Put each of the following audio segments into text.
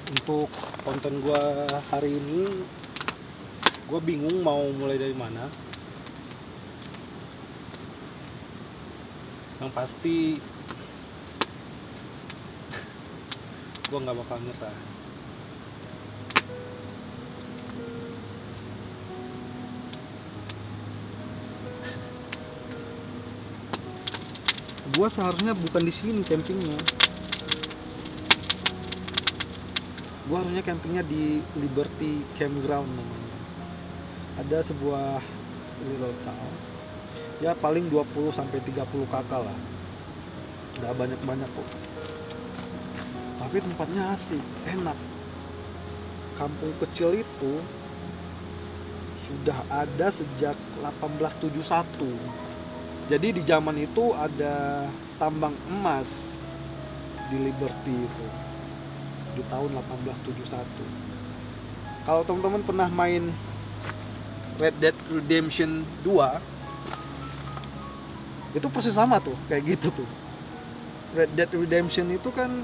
Untuk konten gua hari ini, gua bingung mau mulai dari mana. Yang pasti gua nggak bakal nyerah. Gua seharusnya bukan di sini campingnya. Gua harusnya campingnya di Liberty Campground namanya. Ada sebuah little town. Ya paling 20 sampai 30 kakak lah. Nggak banyak-banyak kok. Tapi tempatnya asik, enak. Kampung kecil itu sudah ada sejak 1871. Jadi di zaman itu ada tambang emas di Liberty itu di tahun 1871. Kalau teman-teman pernah main Red Dead Redemption 2, itu persis sama tuh, kayak gitu tuh. Red Dead Redemption itu kan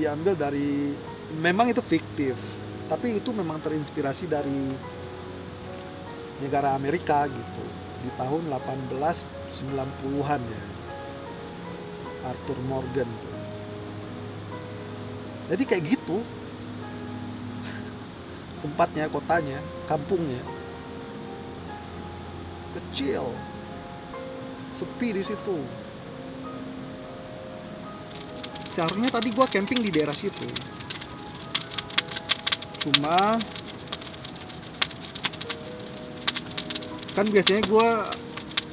diambil dari, memang itu fiktif, tapi itu memang terinspirasi dari negara Amerika gitu di tahun 1890-an ya, Arthur Morgan tuh. Jadi kayak gitu tempatnya, kotanya, kampungnya kecil, sepi di situ. Seharusnya tadi gua camping di daerah situ, cuma kan biasanya gue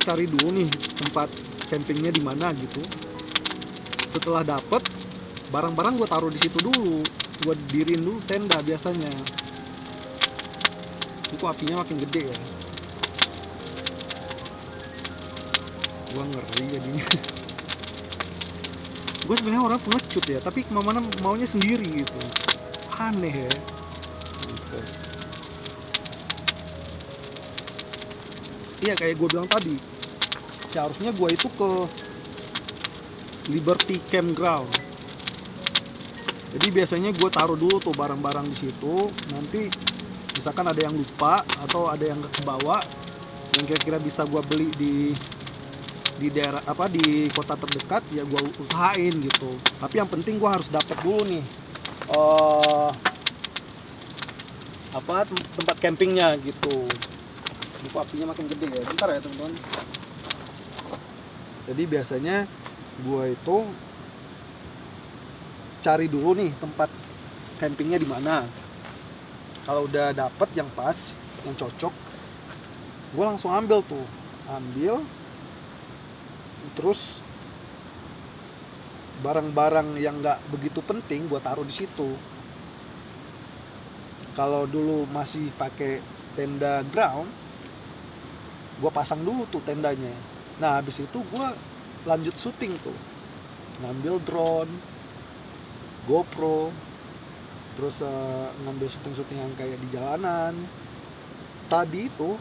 cari dulu nih tempat campingnya di mana gitu. Setelah dapet barang-barang gue taruh di situ dulu, gue diriin dulu tenda biasanya. Itu apinya makin gede ya, gue ngeri jadinya. Gue sebenarnya orang pengecut ya, tapi kemana-mana maunya sendiri gitu, aneh ya gitu. Iya kayak gue bilang tadi, seharusnya gue itu ke Liberty Campground. Jadi biasanya gue taruh dulu tuh barang-barang di situ. Nanti misalkan ada yang lupa atau ada yang kebawa, yang kira-kira bisa gue beli di daerah apa di kota terdekat, ya gue usahain gitu. Tapi yang penting gue harus dapet dulu nih tempat campingnya gitu. Ini apinya makin gede ya, bentar ya teman-teman. Jadi biasanya gue itu cari dulu nih tempat campingnya di mana. Kalau udah dapet yang pas, yang cocok, gue langsung ambil tuh, terus barang-barang yang nggak begitu penting gue taruh di situ. Kalau dulu masih pakai tenda ground, gue pasang dulu tuh tendanya. Nah habis itu gue lanjut syuting tuh, ngambil drone, GoPro, terus ngambil syuting-syuting yang kayak di jalanan. Tadi itu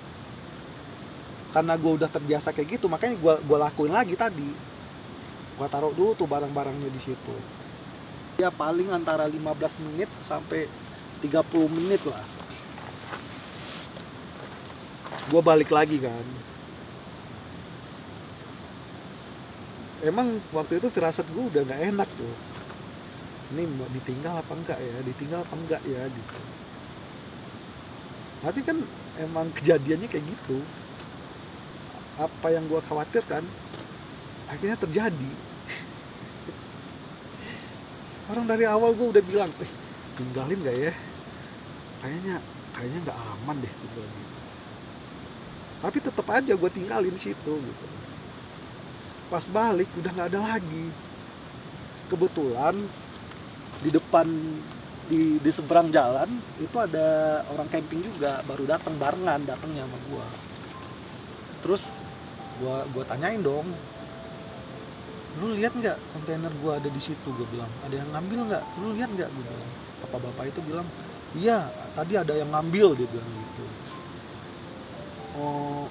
karena gue udah terbiasa kayak gitu, makanya gue lakuin lagi tadi. Gue taruh dulu tuh barang-barangnya di situ. Ya paling antara 15 menit sampai 30 menit lah. Gue balik lagi kan. Emang waktu itu firasat gue udah gak enak tuh. Ini mau ditinggal apa enggak ya gitu. Tapi kan emang kejadiannya kayak gitu. Apa yang gue khawatirkan akhirnya terjadi. Orang dari awal gue udah bilang, tinggalin gak ya? Kayaknya nggak aman deh gitu. Tapi tetap aja gue tinggalin situ gitu. Pas balik udah nggak ada lagi. Kebetulan di depan di seberang jalan itu ada orang camping juga, baru datangnya sama gue. Terus gue tanyain dong, lu lihat nggak kontainer gue ada di situ? Gue bilang, ada yang ngambil nggak? Lu lihat nggak? Gue bilang. Bapak itu bilang, iya tadi ada yang ngambil, dia bilang gitu.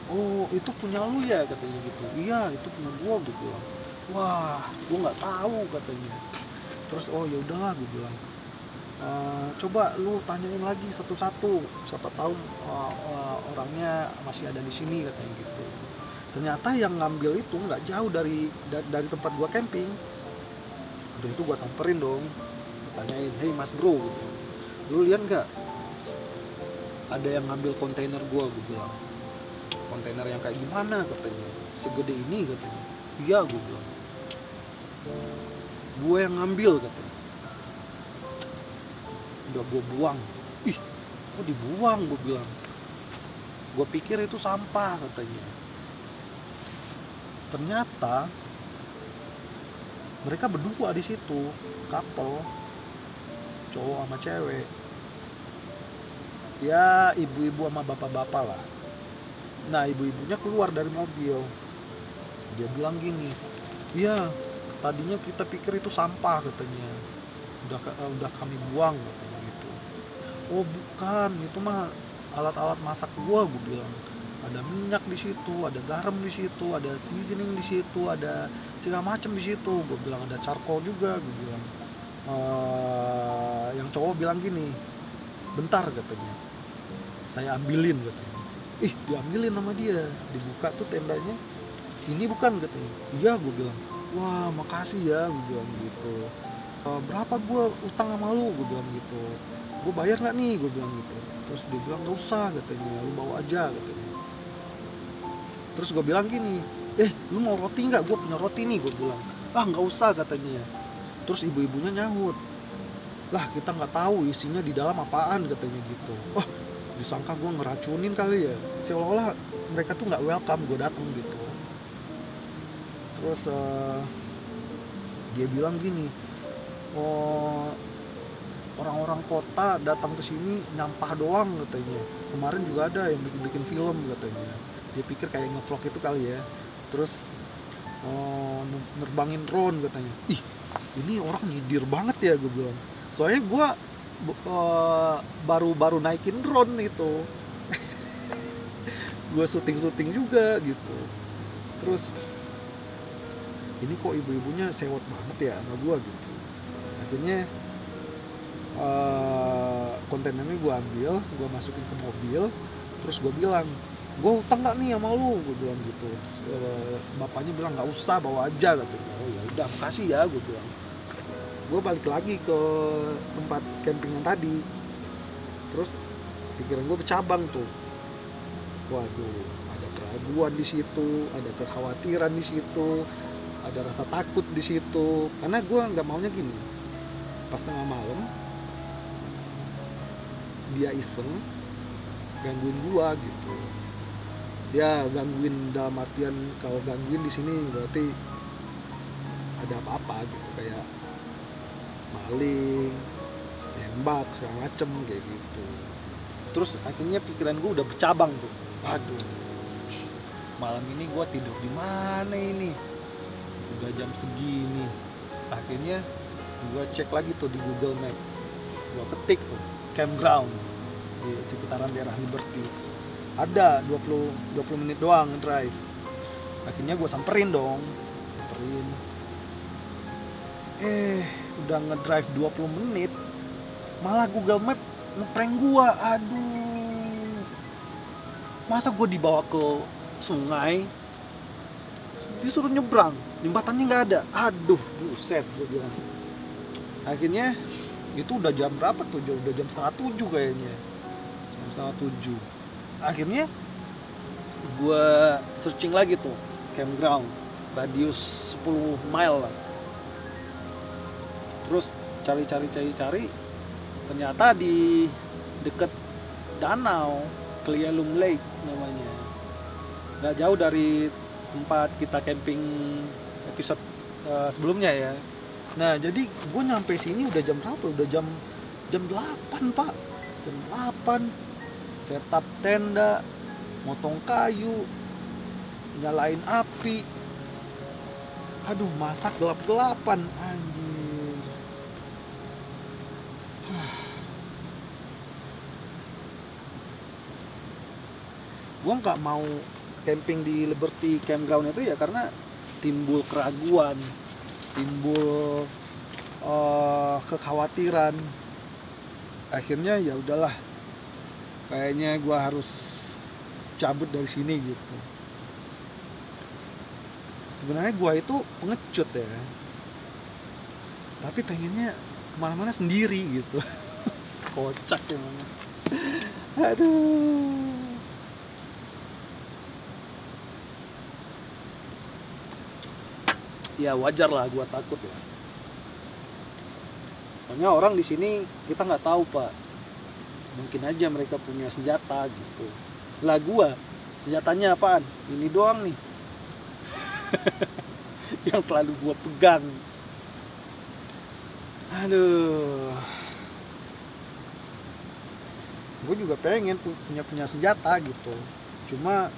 Oh itu punya lu ya, katanya gitu. Iya itu punya gue bilang. Wah gue nggak tahu, katanya. Terus oh ya udahlah gue bilang, coba lu tanyain lagi satu-satu, siapa tahu orangnya masih ada di sini katanya gitu. Ternyata yang ngambil itu nggak jauh dari tempat gua camping. Udah itu gua samperin dong, tanyain, hey mas bro gitu, lu lihat nggak ada yang ngambil kontainer gua bilang. Kontainer yang kayak gimana katanya, segede ini katanya. Iya gua bilang, gua yang ngambil katanya. Udah gua buang. Ih, kok dibuang, gua bilang. Gua pikir itu sampah katanya. Ternyata mereka berdua di situ, couple, cowok sama cewek. Ya ibu-ibu sama bapak-bapak lah. Nah ibu-ibunya keluar dari mobil. Dia bilang gini, iya tadinya kita pikir itu sampah katanya. Udah kami buang katanya gitu. Oh bukan, itu mah alat-alat masak gua bilang. Ada minyak di situ, ada garam di situ, ada seasoning di situ, ada segala macam di situ. Gue bilang ada charcoal juga, gue bilang. Yang cowok bilang gini, bentar katanya, saya ambilin katanya. Ih, diambilin sama dia, dibuka tuh tendanya. Ini bukan katanya. Iya, gue bilang. Wah, makasih ya, gue bilang gitu. Berapa gue utang sama lu, gue bilang gitu. Gue bayar nggak nih, gue bilang gitu. Terus dia bilang nggak usah katanya, lu bawa aja katanya. Terus gue bilang gini, lu mau roti nggak? Gue punya roti nih, gue bilang. Ah nggak usah katanya. Terus ibu-ibunya nyahut, lah kita nggak tahu isinya di dalam apaan katanya gitu. Wah disangka gue ngeracunin kali ya, seolah-olah mereka tuh nggak welcome gue datang gitu. Terus dia bilang gini, oh orang-orang kota datang ke sini nyampah doang katanya. Kemarin juga ada yang bikin film katanya. Dia pikir kayak ngevlog itu kali ya. Terus nerbangin drone katanya. Ih ini orang nyidir banget ya, gue bilang. Soalnya gue baru naikin drone itu. Gue syuting juga gitu. Terus ini kok ibu-ibunya sewot banget ya sama gue gitu. Akhirnya kontainernya gue ambil, gue masukin ke mobil. Terus gue bilang, gue utang nggak nih sama lu, gue bilang gitu. Terus, bapaknya bilang nggak usah, bawa aja katanya. Oh ya udah makasih ya, gue bilang. Gue balik lagi ke tempat camping yang tadi. Terus pikiran gue bercabang tuh. Waduh, ada keraguan di situ, ada kekhawatiran di situ, ada rasa takut di situ. Karena gue nggak maunya gini, pas tengah malam dia iseng gangguin gue gitu. Ya gangguin dalam artian, kalau gangguin di sini berarti ada apa-apa gitu, kayak maling, nembak segala macem kayak gitu. Terus akhirnya pikiran gue udah bercabang tuh. Aduh, malam ini gue tidur di mana ini? Udah jam segini. Akhirnya gue cek lagi tuh di Google Map. Gue ketik tuh campground di sekitaran daerah Liberty. Ada 20 menit doang drive. Akhirnya gue samperin dong. Udah ngedrive 20 menit malah Google Map ngeprank gue. Aduh, masa gue dibawa ke sungai disuruh nyebrang, jembatannya nggak ada. Aduh, buset, gue bilang. Akhirnya itu udah jam berapa tuh? Udah jam 6:30 kayaknya. Jam 6:30. Akhirnya gue searching lagi tuh campground radius 10 mile lah. Terus cari, ternyata di deket danau Klialum Lake namanya, nggak jauh dari tempat kita camping episode sebelumnya ya. Nah jadi gue nyampe sini udah jam berapa? Udah jam 8 pak. Jam 8 setup tenda, motong kayu, nyalain api. Aduh, masak gelap-gelapan, anjir. Gua nggak mau camping di Liberty Campground itu ya karena timbul keraguan, timbul kekhawatiran. Akhirnya ya udahlah, kayaknya gue harus cabut dari sini gitu. Sebenarnya gue itu pengecut ya, tapi pengennya kemana-mana sendiri gitu. Kocak emang. Aduh. Ya wajar lah gue takut ya. Soalnya orang di sini kita nggak tahu pak. Mungkin aja mereka punya senjata gitu. Lah gue senjatanya apaan? Ini doang nih. Yang selalu gue pegang. Aduh. Gue juga pengen punya senjata gitu. Cuma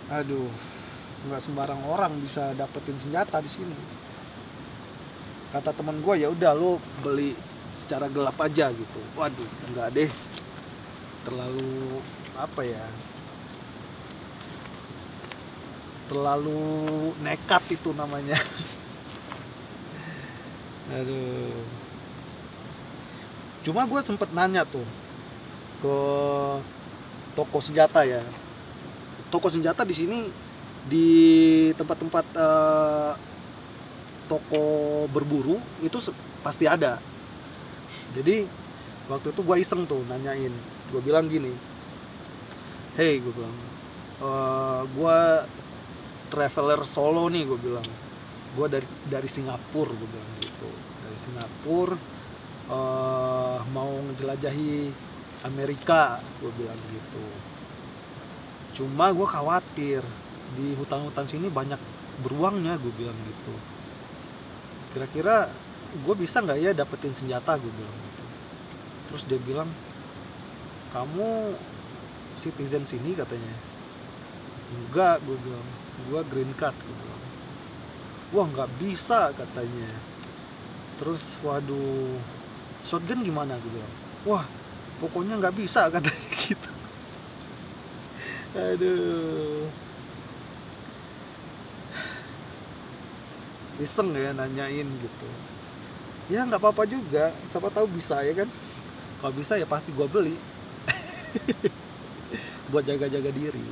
aduh, nggak sembarang orang bisa dapetin senjata di sini. Kata teman gue, ya udah lo beli secara gelap aja gitu. Waduh, enggak deh, terlalu apa ya, terlalu nekat itu namanya. Aduh. Cuma gue sempet nanya tuh ke toko senjata ya. Toko senjata di sini, di tempat-tempat toko berburu itu pasti ada. Jadi waktu itu gue iseng tuh nanyain, gue bilang gini, hey gue bilang, gue traveler solo nih, gue bilang, gue dari Singapura, gue bilang gitu, dari Singapura, mau ngejelajahi Amerika, gue bilang gitu. Cuma gue khawatir di hutan-hutan sini banyak beruangnya, gue bilang gitu. Kira-kira gue bisa nggak ya dapetin senjata, gue bilang gitu. Terus dia bilang, kamu citizen sini katanya. Enggak, gue bilang, gue green card, gue bilang. Wah nggak bisa katanya. Terus waduh, shotgun gimana, gue bilang. Wah pokoknya nggak bisa katanya gitu. Aduh, iseng ya nanyain gitu. Ya nggak apa-apa juga, siapa tahu bisa ya kan. Kalau bisa ya pasti gue beli. Buat jaga-jaga diri.